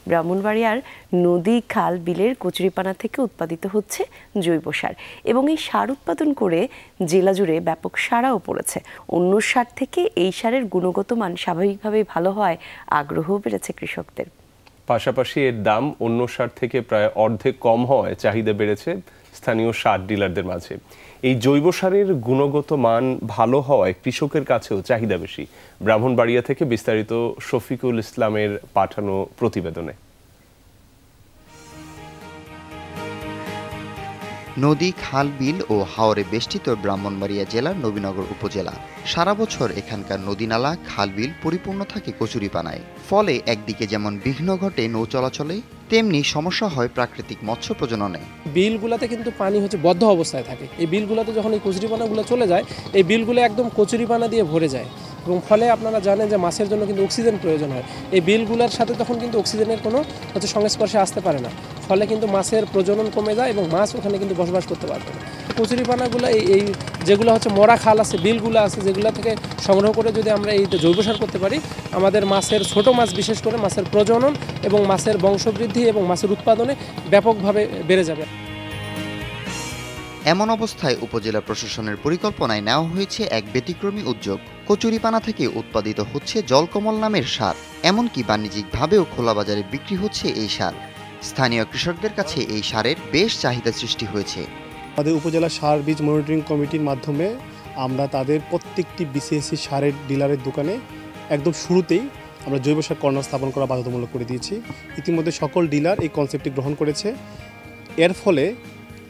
ব্রাহ্মণবাড়িয়ার নদী, খাল, বিলের কচুরিপানা থেকে উৎপাদিত হচ্ছে জৈব সার এবং এই সার উৎপাদন করে জেলা জুড়ে ব্যাপক সাড়াও পড়েছে। অন্য সার থেকে এই সারের গুণগত মান স্বাভাবিকভাবেই ভালো হওয়ায় আগ্রহ বেড়েছে কৃষকদের। পাশাপাশি এর দাম অন্য সার থেকে প্রায় অর্ধেক কম হওয়ায় চাহিদা বেড়েছে স্থানীয় সার ডিলারদের মাঝে। এই জৈব সারের গুণগত মান ভালো হওয়ায় কৃষকের কাছেও চাহিদা বেশি। ব্রাহ্মণবাড়িয়া থেকে বিস্তারিত শফিকুল ইসলামের পাঠানো প্রতিবেদনে। নদী, খাল, বিল ও হাওরে বেষ্টিত ব্রাহ্মণবাড়িয়া জেলার নবীনগর উপজেলা। সারা বছর এখানকার নদী, নালা, খাল, বিল পরিপূর্ণ থাকে কচুরিপানায়। ফলে একদিকে যেমন বিঘ্ন ঘটে নৌ চলাচলে, তেমনি সমস্যা হয় প্রাকৃতিক মৎস্য প্রজননে। বিলগুলোতে কিন্তু পানি বদ্ধ অবস্থায় থাকে। এই বিলগুলোতে যখন এই কচুরিপানাগুলো চলে যায়, এই বিলগুলো একদম কচুরিপানা দিয়ে ভরে যায় এবং ফলে আপনারা জানেন যে মাছের জন্য কিন্তু অক্সিজেন প্রয়োজন হয়। এই বিলগুলোর সাথে তখন কিন্তু অক্সিজেনের কোনো সংস্পর্শে আসতে পারে না, ফলে কিন্তু মাছের প্রজনন কমে যায় এবং মাছ ওখানে কিন্তু বসবাস করতে পারবে না। কচুরিপানাগুলো এই যেগুলো মরা খাল আছে, বিলগুলো আছে, যেগুলো থেকে সংগ্রহ করে যদি আমরা এই জৈব সার করতে পারি, আমাদের মাছের ছোট মাছ, বিশেষ করে মাছের প্রজনন এবং মাছের বংশবৃদ্ধি এবং মাছের উৎপাদনে ব্যাপকভাবে বেড়ে যাবে। এমন অবস্থায় উপজেলা প্রশাসনের পরিকল্পনায় নেওয়া হয়েছে এক ব্যতিক্রমী উদ্যোগ। কচুরিপানা থেকে উৎপাদিত হচ্ছে জলকমল নামের সার। এমনকি বাণিজ্যিকভাবেও খোলা বাজারে বিক্রি হচ্ছে এই সার। স্থানীয় কৃষকদের কাছে এই সারের বেশ চাহিদা সৃষ্টি হয়েছে। আমাদের উপজেলা সার বীজ মনিটরিং কমিটির মাধ্যমে আমরা তাদের প্রত্যেকটি বিসিএসসি সারের ডিলারের দোকানে একদম শুরুতেই আমরা জৈব সার কর্নার স্থাপন করা বাধ্যতামূলক করে দিয়েছি। ইতিমধ্যে সকল ডিলার এই কনসেপ্টটি গ্রহণ করেছে। এর ফলে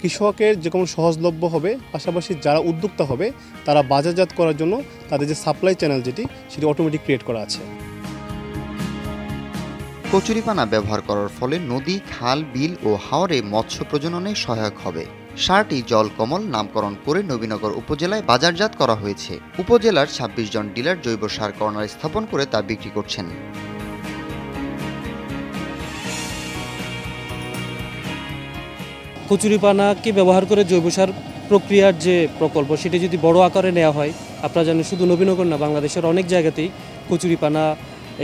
কৃষকের যে কোনো সহজলভ্য হবে, পাশাপাশি যারা উদ্যোক্তা হবে তারা বাজারজাত করার জন্য তাদের যে সাপ্লাই চ্যানেল সেটি অটোমেটিক ক্রিয়েট করা আছে। কচুরিপানা ব্যবহার করার ফলে নদী, খাল, বিল ও হাওরে মৎস্য প্রজননে সহায়ক হবে। সারটি জলকমল নামকরণ করে নবীনগর উপজেলায় বাজারজাত করা হয়েছে। উপজেলার ২৬ জন ডিলার জৈব সার কর্নার স্থাপন করে তা বিক্রি করছেন। কচুরিপানাকে ব্যবহার করে জৈব সার প্রক্রিয়ার যে প্রকল্প, সেটি যদি বড় আকারে নেওয়া হয়, আপনারা জানেন শুধু নবীনগর না, বাংলাদেশের অনেক জায়গাতেই কচুরিপানা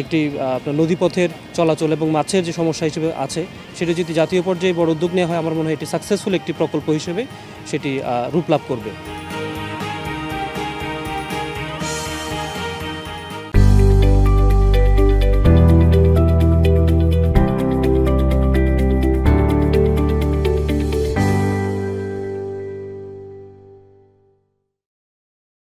একটি আপনার নদীপথের চলাচল এবং মাছের যে সমস্যা হিসেবে আছে, সেটা যদি জাতীয় পর্যায়ে বড় উদ্যোগ নেওয়া হয়, আমার মনে হয় এটি সাকসেসফুল একটি প্রকল্প হিসেবে সেটি রূপ লাভ করবে।